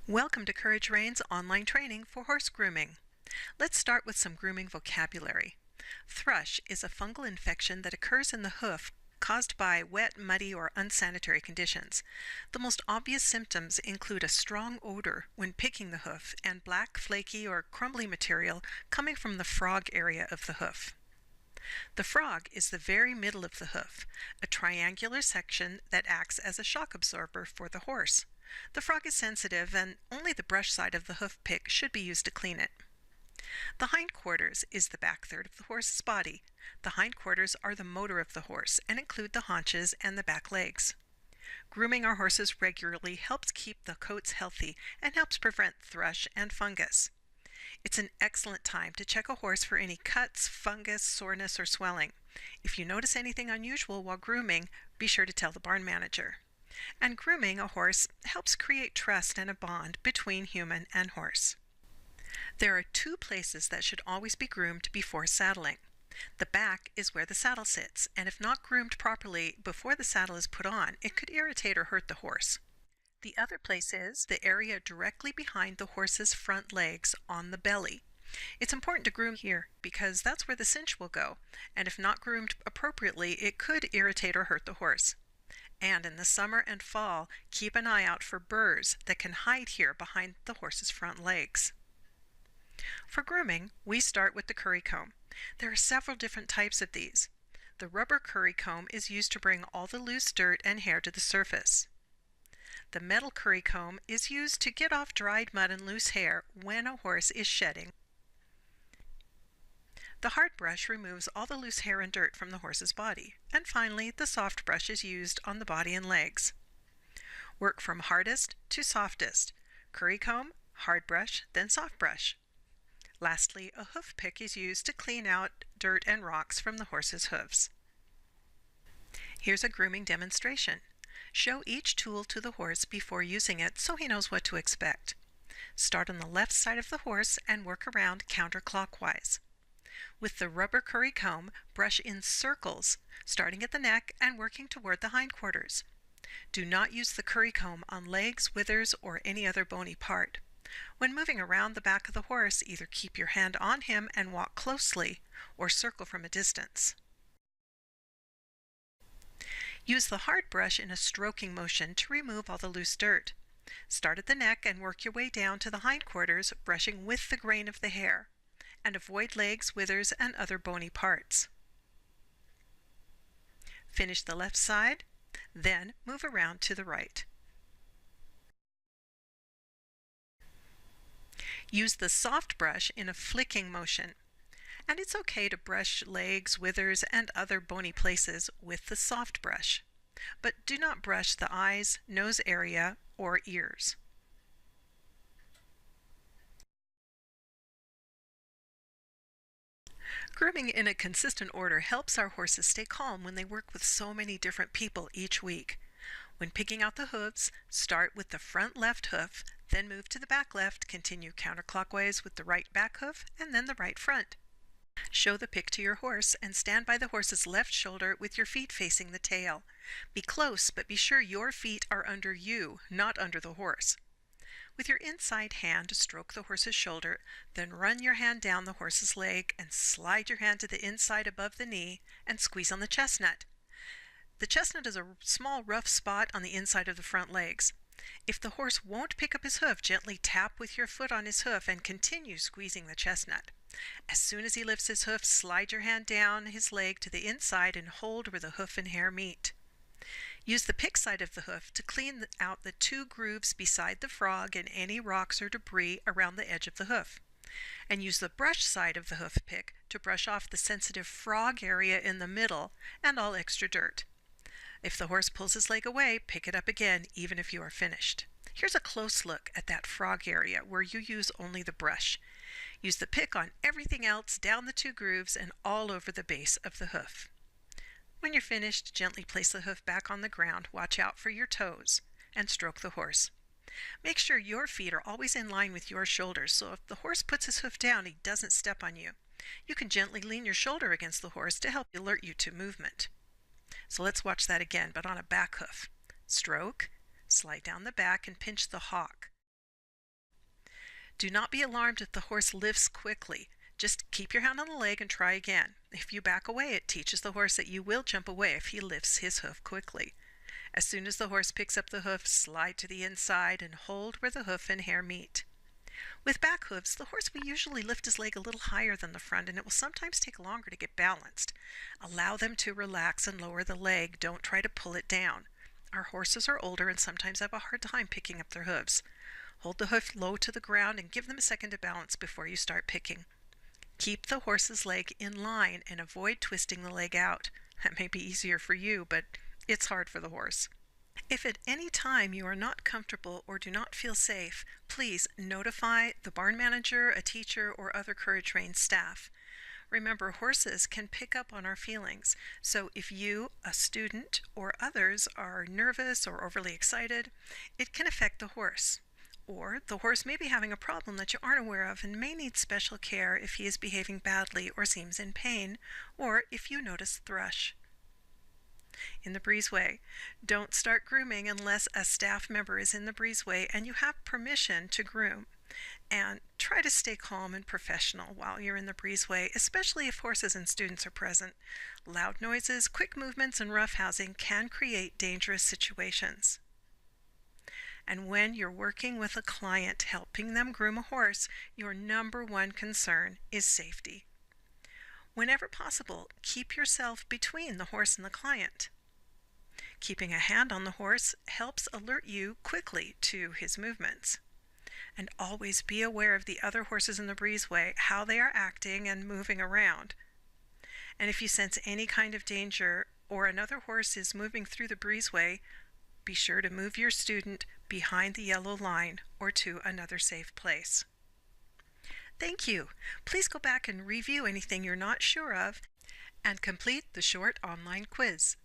Welcome to Courage Rain's online training for horse grooming. Let's start with some grooming vocabulary. Thrush is a fungal infection that occurs in the hoof caused by wet, muddy, or unsanitary conditions. The most obvious symptoms include a strong odor when picking the hoof and black, flaky, or crumbly material coming from the frog area of the hoof. The frog is the very middle of the hoof, a triangular section that acts as a shock absorber for the horse. The frog is sensitive, and only the brush side of the hoof pick should be used to clean it. The hindquarters is the back third of the horse's body. The hindquarters are the motor of the horse and include the haunches and the back legs. Grooming our horses regularly helps keep the coats healthy and helps prevent thrush and fungus. It's an excellent time to check a horse for any cuts, fungus, soreness, or swelling. If you notice anything unusual while grooming, be sure to tell the barn manager. And grooming a horse helps create trust and a bond between human and horse. There are two places that should always be groomed before saddling. The back is where the saddle sits, and if not groomed properly before the saddle is put on, it could irritate or hurt the horse. The other place is the area directly behind the horse's front legs on the belly. It's important to groom here because that's where the cinch will go, and if not groomed appropriately, it could irritate or hurt the horse. And in the summer and fall, keep an eye out for burrs that can hide here behind the horse's front legs. For grooming, we start with the curry comb. There are several different types of these. The rubber curry comb is used to bring all the loose dirt and hair to the surface. The metal curry comb is used to get off dried mud and loose hair when a horse is shedding. The hard brush removes all the loose hair and dirt from the horse's body. And finally, the soft brush is used on the body and legs. Work from hardest to softest. Curry comb, hard brush, then soft brush. Lastly, a hoof pick is used to clean out dirt and rocks from the horse's hooves. Here's a grooming demonstration. Show each tool to the horse before using it so he knows what to expect. Start on the left side of the horse and work around counterclockwise. With the rubber curry comb, brush in circles, starting at the neck and working toward the hindquarters. Do not use the curry comb on legs, withers, or any other bony part. When moving around the back of the horse, either keep your hand on him and walk closely, or circle from a distance. Use the hard brush in a stroking motion to remove all the loose dirt. Start at the neck and work your way down to the hindquarters, brushing with the grain of the hair, and avoid legs, withers, and other bony parts. Finish the left side, then move around to the right. Use the soft brush in a flicking motion, and it's okay to brush legs, withers, and other bony places with the soft brush, but do not brush the eyes, nose area, or ears. Grooming in a consistent order helps our horses stay calm when they work with so many different people each week. When picking out the hooves, start with the front left hoof, then move to the back left, continue counterclockwise with the right back hoof, and then the right front. Show the pick to your horse and stand by the horse's left shoulder with your feet facing the tail. Be close, but be sure your feet are under you, not under the horse. With your inside hand, stroke the horse's shoulder, then run your hand down the horse's leg and slide your hand to the inside above the knee and squeeze on the chestnut. The chestnut is a small rough spot on the inside of the front legs. If the horse won't pick up his hoof, gently tap with your foot on his hoof and continue squeezing the chestnut. As soon as he lifts his hoof, slide your hand down his leg to the inside and hold where the hoof and hair meet. Use the pick side of the hoof to clean out the two grooves beside the frog and any rocks or debris around the edge of the hoof. And use the brush side of the hoof pick to brush off the sensitive frog area in the middle and all extra dirt. If the horse pulls his leg away, pick it up again, even if you are finished. Here's a close look at that frog area where you use only the brush. Use the pick on everything else, down the two grooves, and all over the base of the hoof. When you're finished, gently place the hoof back on the ground, watch out for your toes, and stroke the horse. Make sure your feet are always in line with your shoulders, so if the horse puts his hoof down, he doesn't step on you. You can gently lean your shoulder against the horse to help alert you to movement. So let's watch that again, but on a back hoof. Stroke, slide down the back and pinch the hock. Do not be alarmed if the horse lifts quickly. Just keep your hand on the leg and try again. If you back away, it teaches the horse that you will jump away if he lifts his hoof quickly. As soon as the horse picks up the hoof, slide to the inside and hold where the hoof and hair meet. With back hooves, the horse will usually lift his leg a little higher than the front, and it will sometimes take longer to get balanced. Allow them to relax and lower the leg. Don't try to pull it down. Our horses are older and sometimes have a hard time picking up their hooves. Hold the hoof low to the ground and give them a second to balance before you start picking. Keep the horse's leg in line and avoid twisting the leg out. That may be easier for you, but it's hard for the horse. If at any time you are not comfortable or do not feel safe, please notify the barn manager, a teacher, or other courage-trained staff. Remember, horses can pick up on our feelings, so if you, a student, or others are nervous or overly excited, it can affect the horse. Or the horse may be having a problem that you aren't aware of and may need special care if he is behaving badly or seems in pain, or if you notice thrush. In the breezeway, don't start grooming unless a staff member is in the breezeway and you have permission to groom. And try to stay calm and professional while you're in the breezeway, especially if horses and students are present. Loud noises, quick movements, and roughhousing can create dangerous situations. And when you're working with a client helping them groom a horse, your number one concern is safety. Whenever possible, keep yourself between the horse and the client. Keeping a hand on the horse helps alert you quickly to his movements. And always be aware of the other horses in the breezeway, how they are acting and moving around. And if you sense any kind of danger or another horse is moving through the breezeway, be sure to move your student behind the yellow line or to another safe place. Thank you. Please go back and review anything you're not sure of and complete the short online quiz.